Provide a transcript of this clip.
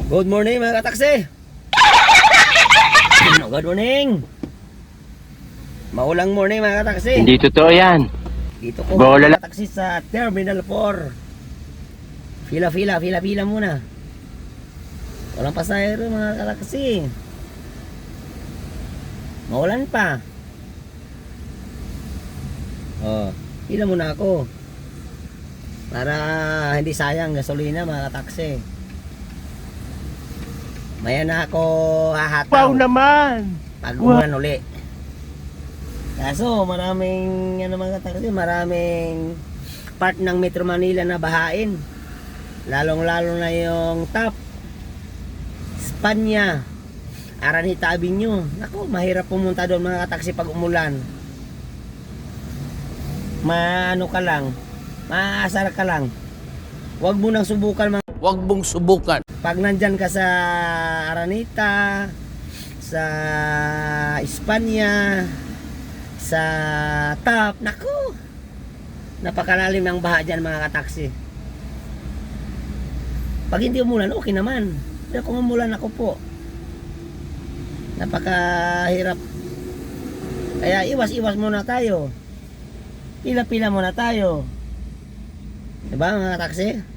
Good morning mga kataksi. Good morning. Maulang morning mga kataksi. Hindi totoo yan. Dito ko Bola mga kataksi sa Terminal 4. Fila muna. Walang pasahero mga kataksi. Maulan pa. Oh, pila muna ako. Para hindi sayang gasolina mga kataksi. Maya na ako hahataw. Wow naman! Pag umulan uli. Kaso maraming mga kataksi, maraming part ng Metro Manila na bahain. Lalong-lalo na yung top Espanya, Araneta Avenue. Naku, mahirap pumunta doon mga kataksi pag umulan. Maano ka lang, maaasar ka lang. Huwag mo nang subukan mga. Huwag mong subukan. Pag nandyan ka sa Araneta, sa Espanya, sa top, naku, napakalalim ng baha dyan mga kataksi. Pag hindi umulan, okay naman. Pero kung umulan, ako po, napakahirap. Kaya iwas muna tayo. Pila muna tayo. Diba mga kataksi?